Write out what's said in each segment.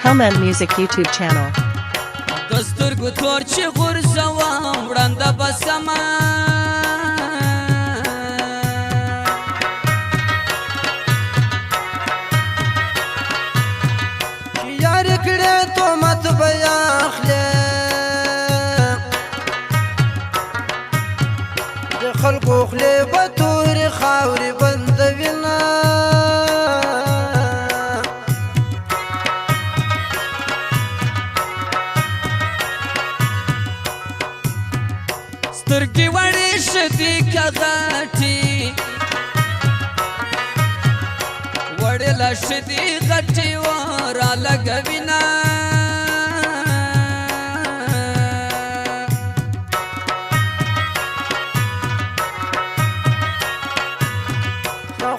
Hellman Music YouTube channel. دستور گتور چی غرزوام وړاندې بسما یار کړه تو مت بیا اخله د خلکو خله به تور خاوري بندوینا سترګې وړې شدي کغټي وړې لا شدي غټي ورا لګوینا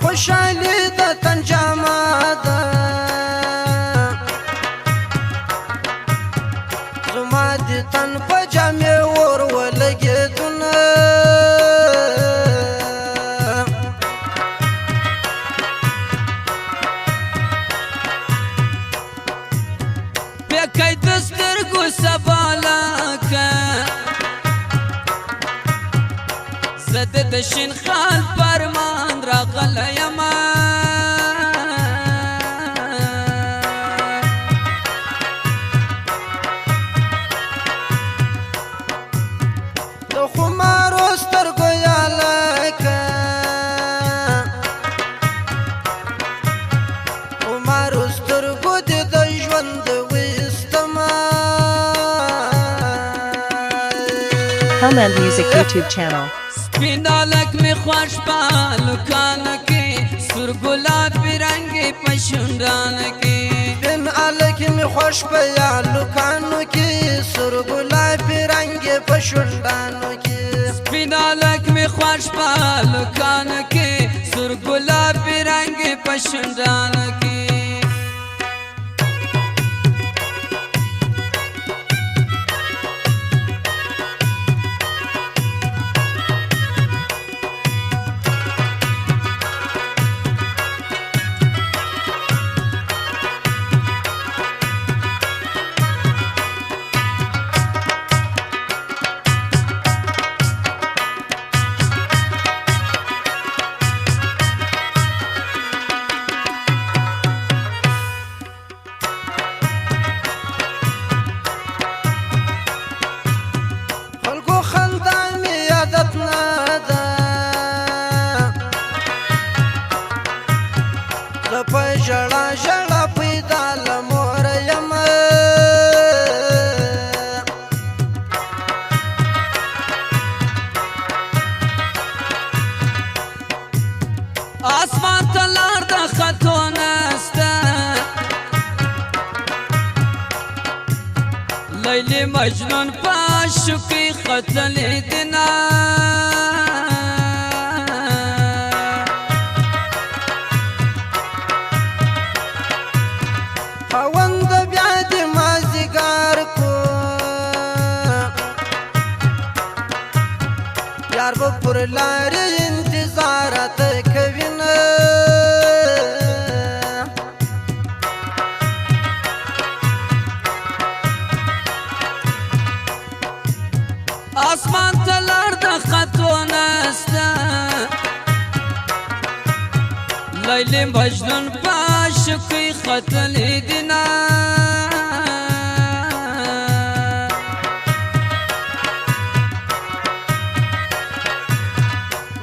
خوشالي د تنجامه ده زما د تن په جامې ور ولګېدونه بېکی د سترګو سبالکه زه د شین خال فرمان راغلی یمه د خمارو سترګو یالکه خمارو سترګو دې د ژوند ویستمه Hellman Music YouTube channel. سپینالک می خوش په لکانو کې سور ګلابي رنګې په شونډانو کې بن الک می خوش په یالو کانو کې سر ګلابي رنگ په شونډانو کې سپینالک می خوش په لکانو کې سور ګلابي رنګې په شونډانو کې په ژړا ژړا پیدا لمور یم آسمان ته لار د خطو نسته لیلی مجنون په عاشقۍ ختلی دینه خاوند بیا د مازدیګر کو یار به پر لارې انتظارات کوینه آسمان ته لار د خطو نسته لیلی مجنون په عاشقۍ ختلی دینه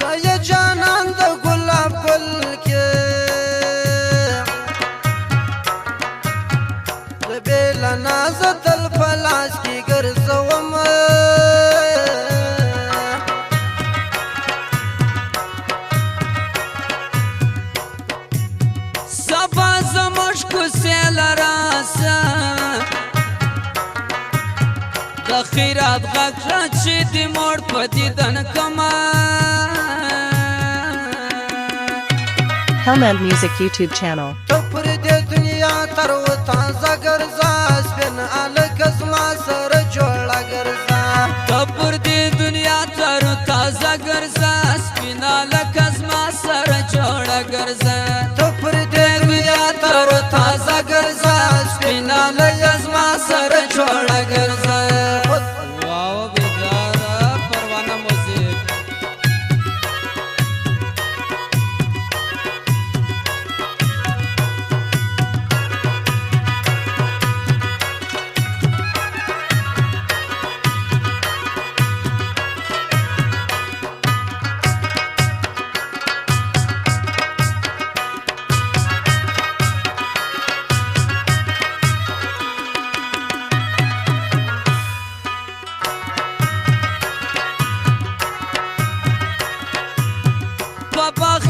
دا یې جانان د ګلاب ګل کې د بېله نازه تل په لاس کې ګرځومه سبا زموږ کوڅې له راسه د خیرات غږ را چې د موړ په دیدن کمه Hellman Music YouTube channel. ته پر دې دنیا تر و تازه ګرځه سپین الک زما سره جوړه ګرځه ته پر دې دنیا تر تازه ګرځه سپین الک زما سره جوړه ګرځه ته پر دې دنیا تر تازه ګرځه سپین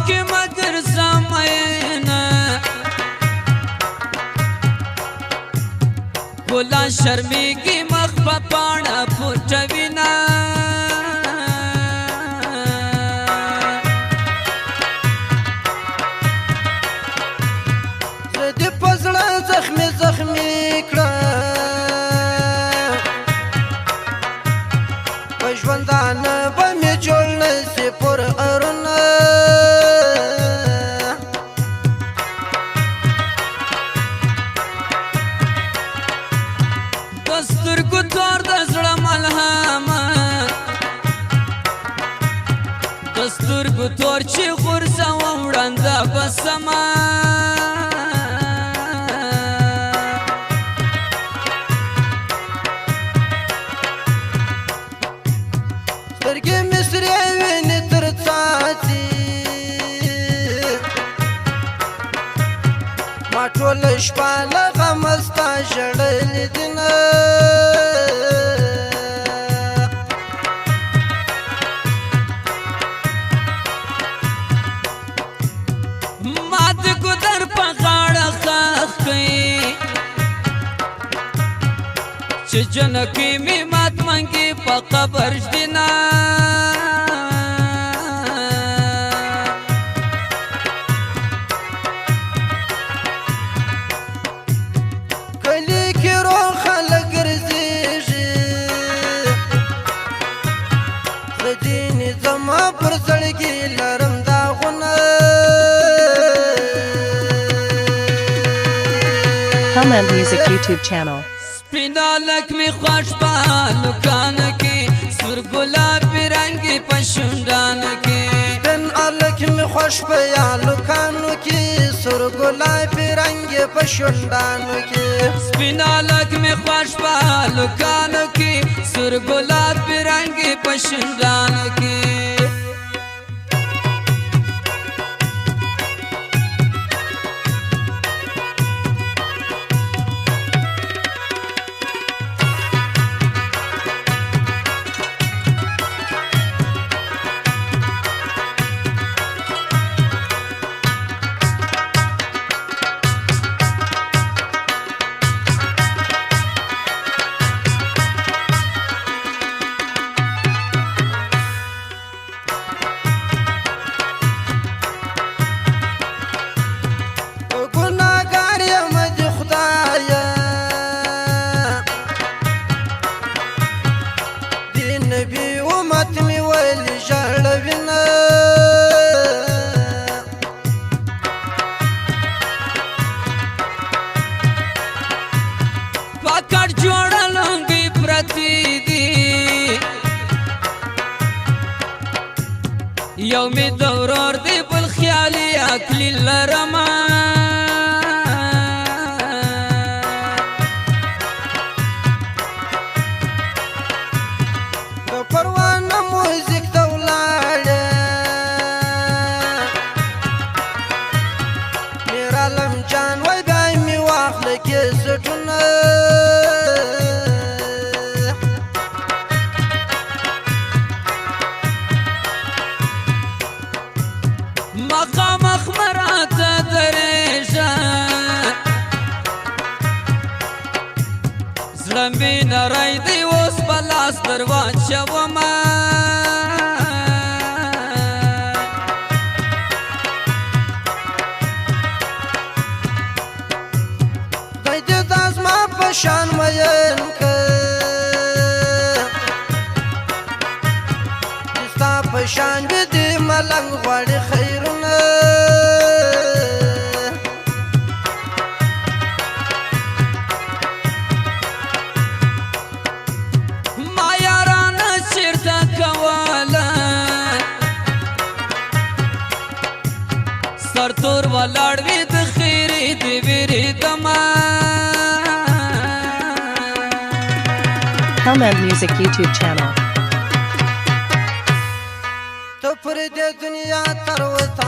کې مگر زماینا ګلا شرمېږي مخ په پاڼه پټوینا زه دې په زړه زخمي زخمي کړم په ژوندانه به مې جوړ نه سي پر ارونه د سترګو تور د زړه ملهمه د سترګو تور چې غورځوه وړانده بسمه سترګې مې سرې وینې تر څاڅي ما ټوله شپه له غمه ستا ژړلې دینه ما د ګودر په غاړه ښخ کړې چې جنکې مې مات منګې په قبر ږدينه کلي کې روغ خلک ګرځېږي زه ځینې زما پر زړګي لرم داغونه Comment Music YouTube channel. سپینا لک می خوش په لکان کې سور ګلابي رنگ په شونډان کې دن الک می خوش په یالو کانو کې سور ګلابي رنگ په شونډانو کې سپینا لک می خوش په لکان کې سور ګلابي رنگ په شونډان کې ګناهګار یم د خدایه د نبي امت مې ولې ژړوینه پکړ جوړه لنګي پرتی دي یو می دورور دی بل خیالي عقلی لرما د پروانه موزیک ته ولاړه میر عالم جان وای بیا مې واخله کیسټونه مخامخ مراته درېږه زړه مې نری دی اوس په لاس در واچومه دی دې دا زما په شان مین که ستا په شان وي دې ملنګ غواړي خیرونه ما یارانه چېرته کوله سرتور ولاړ وي د خیرې د وېرېدمه Comment Music YouTube channel. ته پر دې دنیا تر وتا